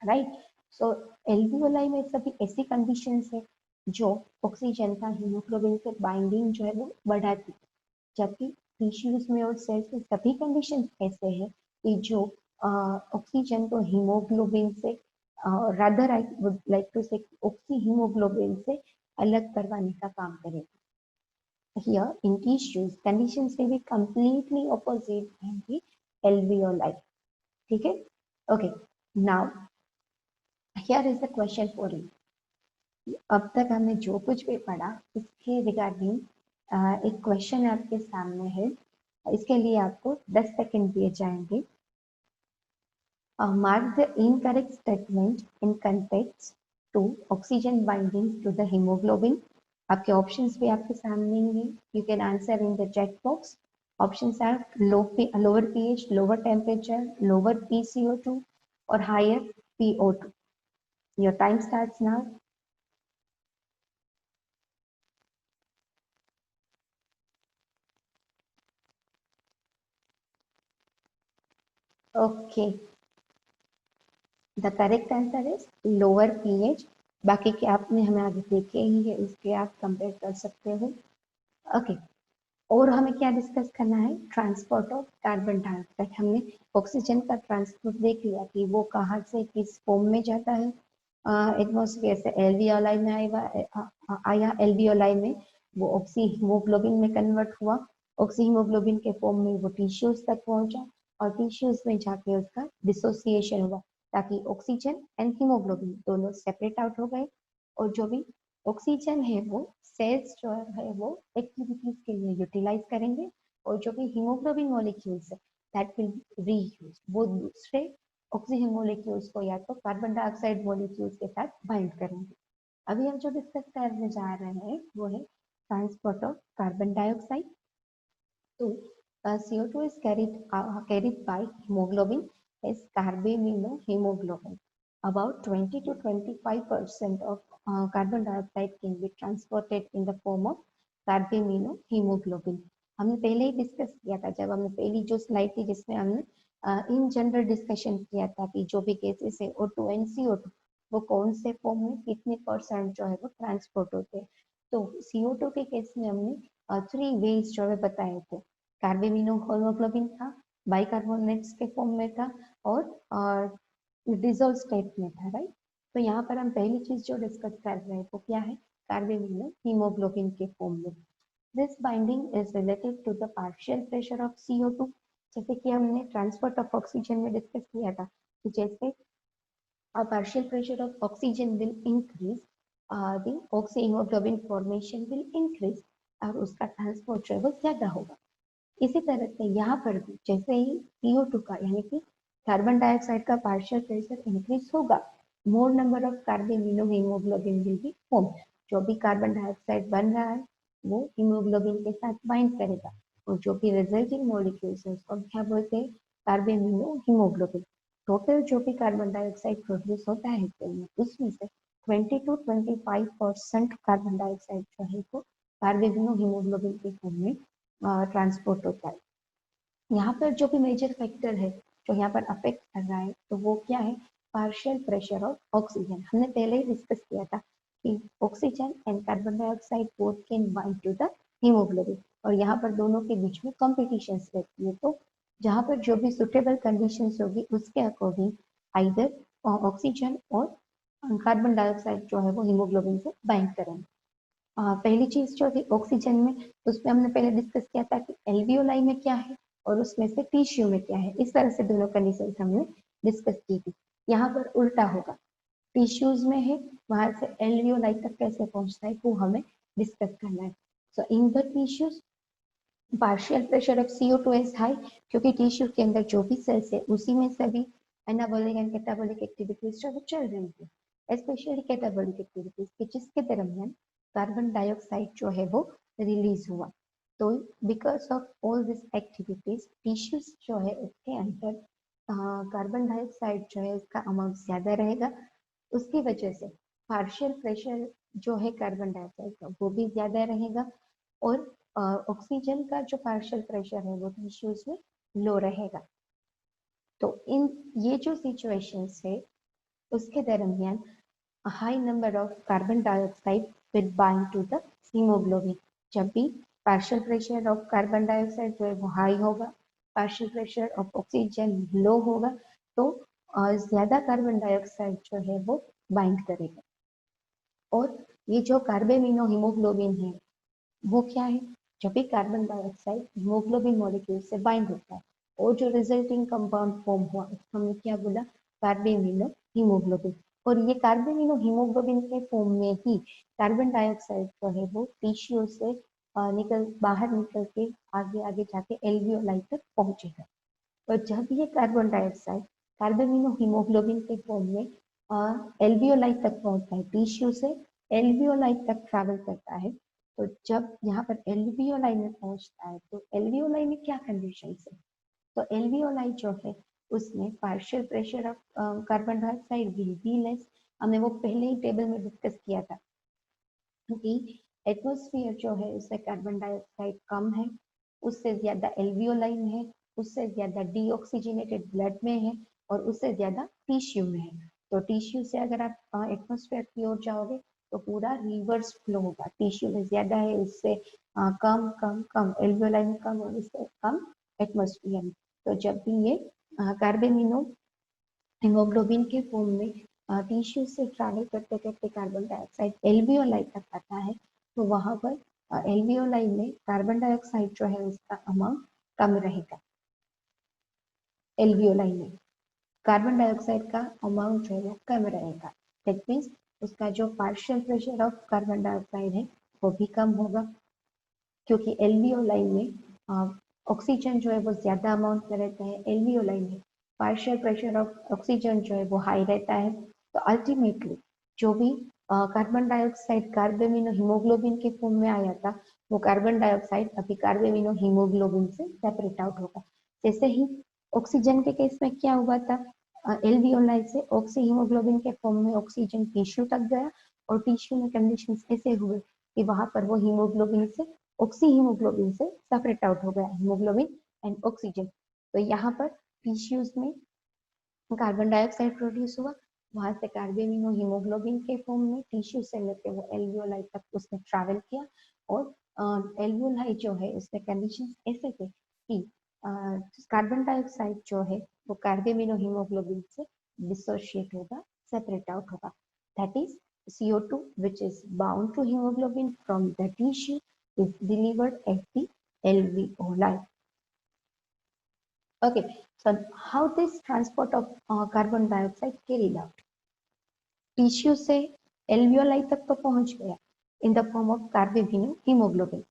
राइट। सो एल्वियोलाई में सभी ऐसी कंडीशंस है जो ऑक्सीजन का हीमोग्लोबिन से बाइंडिंग जो है वो बढ़ाती है, जबकि टिश्यूज में और सेल्स में सभी कंडीशंस ऐसे हैं कि जो ऑक्सीजन को हीमोग्लोबिन से, rather I would like to say oxy hemoglobin से अलग करवाने का काम करेगा। Here in tissues, conditions may be completely opposite than the alveoli. ठीक है? Okay. Now, here is the question for you. अब तक हमने जो कुछ भी पढ़ा इसके रिगार्डिंग एक क्वेश्चन आपके सामने है, इसके लिए आपको 10 सेकंड दिए जाएंगे। Mark the incorrect statement in context to oxygen binding to the hemoglobin. आपके ऑप्शंस भी आपके सामने ही हैं, you can answer in the chat box. Options are lower pH, lower temperature, lower PCO2 और higher PO2। Your time starts now. Okay, the correct answer is lower pH। बाकी के आपने हमें आगे देखे ही है, इसके आप कंपेयर कर सकते हो। ओके, और हमें क्या डिस्कस करना है, ट्रांसपोर्ट ऑफ कार्बन डाइऑक्साइड। हमने ऑक्सीजन का ट्रांसपोर्ट देख लिया कि वो कहाँ से किस फॉर्म में जाता है, एटमॉस्फेयर से एल्वियोलाई में आया, एल्वियोलाई में वो ऑक्सी हीमोग्लोबिन में कन्वर्ट हुआ, ऑक्सी हीमोग्लोबिन के फॉर्म में वो टिश्यूज तक पहुंचा, और टिश्यूज में जाके उसका डिसोसिएशन हुआ, ताकि ऑक्सीजन एंड हीमोग्लोबिन दोनों सेपरेट आउट हो गए, और जो भी ऑक्सीजन है वो सेल्स जो है वो एक्टिविटीज के लिए यूटिलाइज करेंगे, और जो भी हीमोग्लोबिन मॉलिक्यूल्स है दैट विल रीयूज, वो दूसरे ऑक्सीजन मॉलिक्यूल्स को या तो कार्बन डाइऑक्साइड मॉलिक्यूल्स के साथ बाइंड करेंगे। अभी हम जो डिस्कस करने जा रहे हैं वो है ट्रांसपोर्ट ऑफ कार्बन डाइऑक्साइड। तो CO2 is carried by hemoglobin as carbaminohemoglobin. About 20 to 25% of carbon dioxide can be transported in the form of carbaminohemoglobin. हमने पहले ही डिस्कस किया था, जब हमने पहली जो स्लाइड थी जिसमें हमने इन जनरल डिस्कशन किया था कि जो भी गैसेस है O2 एंड CO2 वो कौन से फॉर्म में कितने परसेंट जो है वो ट्रांसपोर्ट होते हैं। तो CO2 के केस में हमने 3 वेज जो है बताए थे, कार्बेमिनो हीमोग्लोबिन था, बाइकार्बोनेट्स के फॉर्म में था, और डिजोल्व स्टेट में था, राइट। तो यहाँ पर हम पहली चीज जो डिस्कस कर रहे हैं वो क्या है, कार्बेमिनो हीमोग्लोबिन के फॉर्म में। This binding is related to the partial pressure of CO2। जैसे कि हमने ट्रांसपोर्ट ऑफ ऑक्सीजन में डिस्कस किया था कि जैसे partial pressure of oxygen will increase, the oxyhemoglobin formation will increase, और उसका ट्रांसपोर्ट जो है वो ज्यादा होगा। इसी तरह से यहाँ पर भी जैसे ही CO2 का यानी कि कार्बन डाइऑक्साइड का पार्शियल प्रेशर इंक्रीज होगा, more number of carbamino haemoglobin will be form. जो भी कार्बन डाइऑक्साइड बन रहा है वो हीमोग्लोबिन के साथ बाइंड करेगा, और जो भी रिजल्टिंग मॉलिक्यूल्स है उसको क्या बोलते हैं, कार्बेमिनो हीमोग्लोबिन। टोटल जो भी कार्बन डाइऑक्साइड प्रोड्यूस होता है सेल में, उसमें से 20 to 25% कार्बन डाइऑक्साइड जो है वो कार्बेमिनो हीमोग्लोबिन के फॉर्म में ट्रांसपोर्ट होता है। यहाँ पर जो भी मेजर फैक्टर है जो यहाँ पर अफेक्ट कर रहा है तो वो क्या है, पार्शियल प्रेशर ऑफ ऑक्सीजन। हमने पहले ही डिस्कस किया था कि oxygen and carbon dioxide both can bind to the hemoglobin, और यहाँ पर दोनों के बीच में कॉम्पिटिशन रहती है। तो जहाँ पर जो भी सुटेबल कंडीशंस होगी उसके अकॉर्डिंग आइदर ऑक्सीजन और कार्बन डाइऑक्साइड जो है वो हीमोग्लोबिन से बाइंड करेंगे। पहली चीज जो थी ऑक्सीजन में, उसमें हमने पहले डिस्कस किया था कि एल्वियोलाई में क्या है और उसमें से टिश्यू में क्या है। इस तरह से दोनों कंडीशन हमने डिस्कस की थी। यहाँ पर उल्टा होगा, टिश्यूज में है, वहां से एल्वियोलाई तक कैसे पहुंचता है वो हमें डिस्कस करना है। So in the tissues partial pressure of CO2 is high, क्योंकि टिश्यू के अंदर जो भी सेल्स है उसी में सभी एनाबॉलिक एंड कैटाबॉलिक एक्टिविटीज जो है चल रही है, स्पेशली कैटाबॉलिक एक्टिविटीज के जिसके दरमियान कार्बन डाइऑक्साइड जो है वो रिलीज हुआ। तो because of all this activities tissues जो है उसके अंदर कार्बन डाइऑक्साइड जो है उसका अमाउंट ज्यादा रहेगा, उसकी वजह से पार्शियल प्रेशर जो है कार्बन डाइऑक्साइड का वो भी ज्यादा रहेगा, और ऑक्सीजन का जो पार्शियल प्रेशर है वो टिश्यूज में लो रहेगा। तो इन ये जो सिचुएशंस है उसके दरमियान high number of carbon dioxide will bind to the hemoglobin. जब भी partial pressure of carbon dioxide जो है वो हाई होगा, partial pressure of oxygen low होगा, तो ज्यादा कार्बन डाइऑक्साइड जो है वो बाइंड करेगा। और ये जो कार्बेमिनो हीमोग्लोबिन है वो क्या है, जब भी कार्बन डाइऑक्साइड हीमोग्लोबिन मॉलिक्यूल से बाइंड होता है और जो रिजल्टिंग कंपाउंड फॉर्म हुआ उसको हमने क्या बोला, कार्बेमिनो हीमोग्लोबिन। और ये कार्बेमिनो हीमोग्लोबिन के फॉर्म में ही कार्बन डाइऑक्साइड जो है वो टिश्यू से निकल बाहर निकल के आगे आगे जाके एल्वियोलाई तक पहुंचेगा। और जब ये कार्बन डाइऑक्साइड कार्बेमिनो हीमोग्लोबिन के फॉर्म में एल्वियोलाई तक पहुंचता है, टिश्यू से एल्वियोलाई तक ट्रैवल करता है, तो जब यहाँ पर एल्वियोलाई में पहुंचता है तो एल्वियोलाई में क्या कंडीशन है, तो एल्वियोलाई जो है उसमें partial pressure of carbon dioxide will be less. हमने वो पहले ही टेबल में डिस्कस किया था कि एटमॉस्फेयर जो है उससे कार्बन डाइऑक्साइड कम है, उससे ज्यादा एल्वियोलाई में है, उससे ज्यादा डीऑक्सीजनेटेड ब्लड में है, और उससे ज्यादा टिश्यू में है। तो टिश्यू से अगर आप एटमॉस्फेयर की ओर जाओगे तो पूरा रिवर्स फ्लो होगा, टिश्यू में ज्यादा है उससे कम कम कम, एल्वियोलाई में कम और उससे कम एटमॉस्फेयर में। तो जब भी ये कार्बेमिनो हीमोग्लोबिन के फॉर्म में टिश्यू से ट्रैवल करते करते कार्बन डाइऑक्साइड एल्वियोलाई तक आता है, तो वहां पर एल्वियोलाई में कार्बन डाइऑक्साइड जो है उसका अमाउंट कम रहेगा। एल्वियोलाई में कार्बन डाइऑक्साइड का अमाउंट जो है वो कम रहेगा। दैट मीन्स उसका जो partial pressure of carbon dioxide है वो भी कम होगा, क्योंकि एल्वियोलाई में ऑक्सीजन जो है वो ज्यादा अमाउंट में रहता है, एल्वियोलाई में पार्शियल प्रेशर ऑफ ऑक्सीजन जो है वो हाई रहता है। तो अल्टीमेटली जो भी कार्बन डाइऑक्साइड कार्बेमिनो हीमोग्लोबिन के फॉर्म में आया था वो कार्बन डाइऑक्साइड अभी कार्बेमिनो हीमोग्लोबिन से सेपरेट आउट होगा। जैसे ही ऑक्सीजन के केस में क्या हुआ था, एल्वियोलाई से ऑक्सी हीमोग्लोबिन के फॉर्म में ऑक्सीजन टिश्यू तक गया, और टिश्यू में कंडीशंस ऐसे हुए कि वहां पर वो हीमोग्लोबिन से ऑक्सी हीमोग्लोबिन से सेपरेट आउट हो गया, हीमोग्लोबिन एंड ऑक्सीजन। तो यहाँ पर टिश्यूज में कार्बन डाइऑक्साइड प्रोड्यूस हुआ, वहां से कार्बेमिनो हीमोग्लोबिन के फॉर्म में टिश्यू से लेके वो एल्वियोलाई तक उसने ट्रैवल किया, और एल्वियोलाई जो है उसमें कंडीशंस ऐसे थे कि कार्बन डाइऑक्साइड जो है वो कार्बेमिनो हीमोग्लोबिन से डिसोशिएट होगा, सेपरेट आउट होगा। That is CO2 which is bound to hemoglobin from the tissue is delivered at the alveoli. Okay, so how this transport of carbon dioxide carried out? Tissue से alveoli तक तो पहुंच गया in the form of carbamino haemoglobin.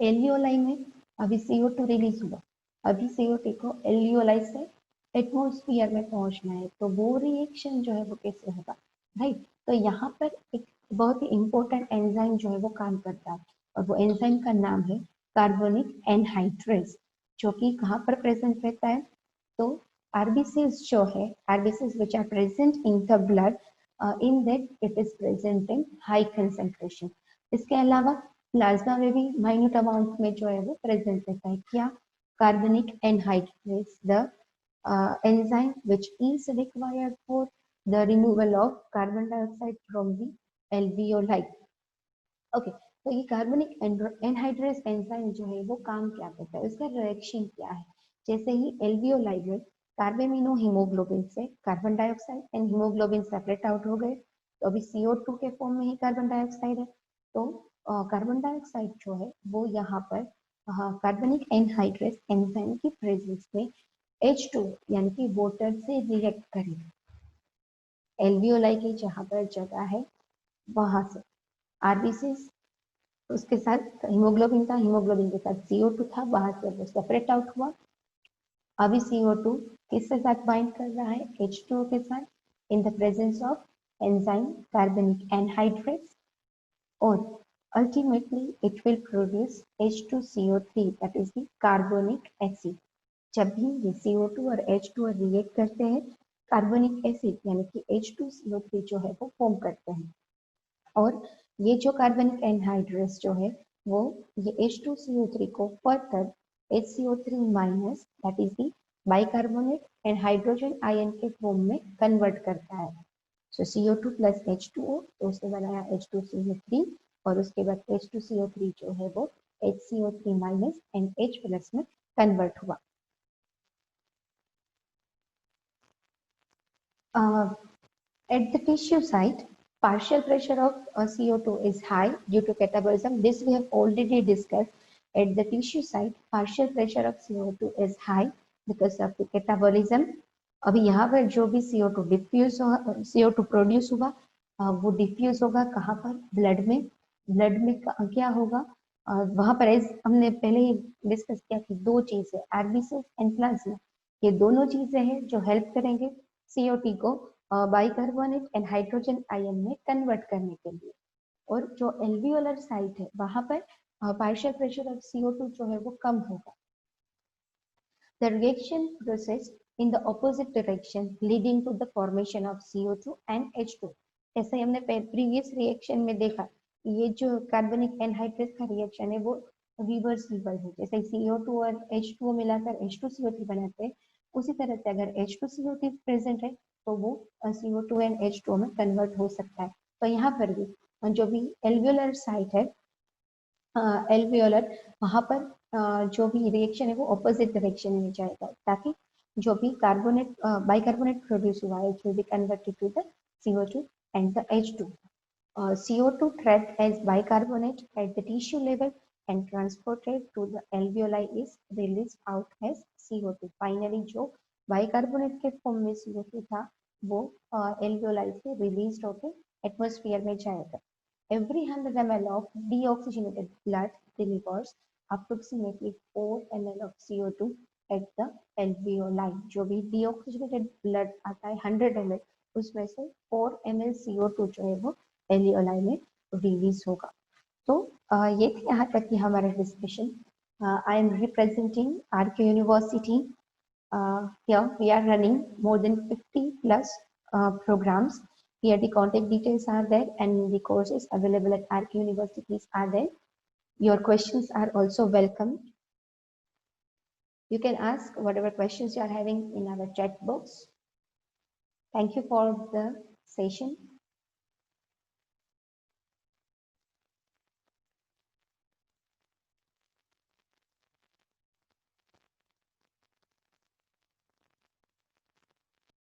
Alveoli में अभी CO2 release हुआ, अभी CO2 को एल्वियोलाई से एटमॉस्फेयर में पहुंचना है, तो वो रिएक्शन जो है वो कैसे होगा, राइट। तो यहाँ पर एक बहुत ही इंपॉर्टेंट एंजाइम जो है वो काम करता है, और वो एंजाइम का नाम है कार्बोनिक एनहाइड्रेज, जो कि कहाँ पर प्रेजेंट रहता है, तो आरबीसीज जो है, RBCs which are present in the blood, in that it is present in high concentration. इसके अलावा प्लाज्मा में भी माइन्यूट अमाउंट में जो है वो प्रेजेंट रहता है। क्या, carbonic anhydrase the enzyme which is required for the removal of carbon dioxide from the alveoli. Okay, तो ये कार्बनिक एनहाइड्रेस एंजाइम जो है वो काम क्या करता है, उसका रिएक्शन क्या है। जैसे ही एल्वियोलाई में कार्बेमिनो हीमोग्लोबिन से carbon dioxide and haemoglobin separate out हो गए, तो अभी CO2 के फॉर्म में ही कार्बन डाइऑक्साइड है। तो कार्बन डाइऑक्साइड जो है वो यहाँ पर कार्बनिक एनहाइड्रेस एंजाइम की प्रेजेंस में H2 यानी कि वाटर से रिएक्ट करेगा। एल्वियोलाई की जहाँ पर जगह है वहां से आरबीसी उसके साथ हीमोग्लोबिन था, हीमोग्लोबिन के साथ CO2 था, वहां से वो सेपरेट आउट हुआ। अभी CO2 किसके साथ बाइंड कर रहा है, H2O के साथ, in the presence of enzyme कार्बनिक एनहाइड्रेस, और ultimately it will produce H2CO3 that is the carbonic acid. जब भी ये CO2 और H2O रिएक्ट करते हैं, कार्बोनिक एसिड यानी कि H2CO3 जो है वो फॉर्म करते हैं, और ये जो कार्बनिक एनहाइड्रेस जो है वो ये H2CO3 को further HCO3 minus that is the bicarbonate and hydrogen ion के फॉर्म में कन्वर्ट करता है। सो CO2 प्लस H2O, तो उसने बनाया H2CO3, और उसके बाद H2CO3 जो है वो HCO3 minus and H plus में कन्वर्ट हुआ। At the tissue site, partial pressure of CO2 is high due to catabolism. This we have already discussed. At the tissue site, partial pressure of CO2 is high because of the catabolism. अभी यहाँ पर जो भी CO2 diffuse CO2 produce हुआ, वो diffuse होगा कहाँ पर, ब्लड में। ब्लड में क्या होगा, वहां पर हमने पहले ही डिस्कस किया कि दो चीजें आरबीसी एंड प्लाज्मा, ये दोनों चीजें हैं जो हेल्प करेंगे CO2 को बाइकार्बोनेट एंड हाइड्रोजन आयन में कन्वर्ट करने के लिए। और जो एल्वियोलर साइट है वहां पर पार्शियल प्रेशर ऑफ CO2 जो है वो कम होगा। The reaction process in the opposite direction leading to the formation of CO2 and H2। जैसे हमने प्रीवियस रिएक्शन में देखा, ये जो कार्बनिक एनहाइड्रेस का रिएक्शन है वो रिवर्सिबल है। जैसे CO2 और H2O मिलाकर H2CO3 बनाते हैं, उसी तरह से अगर H2CO3 प्रेजेंट है तो वो CO2 एंड H2O में कन्वर्ट हो सकता है। तो यहाँ पर भी जो भी एल्वियोलर साइट है, एल्वियोलर, वहां पर जो भी रिएक्शन है वो ऑपोजिट डायरेक्शन में जाएगा, ताकि जो भी कार्बोनेट बाइकार्बोनेट प्रोड्यूस हुआ है it will be converted to the CO2 and the H2। CO2 trapped as bicarbonate at the tissue level and transported to the alveoli is released out as CO2। Finally जो bicarbonate के form में CO2 था वो alveoli से release होकर atmosphere में जाएगा। Every 100 ml of deoxygenated blood delivers approximately 4 ml of CO2 at the alveoli। जो भी deoxygenated blood आता है 100 ml, उसमें से 4 ml CO2 जो है वो एल्वियोलाई में रिलीज होगा। तो ये थे यहाँ तक की हमारा discussion. I am representing RK University. Here we are running more than 50 plus programs. Here the contact details are there and the courses available at RK Universities are there. Your questions are also welcome. You can ask whatever questions you are having in our chat box. Thank you for the session.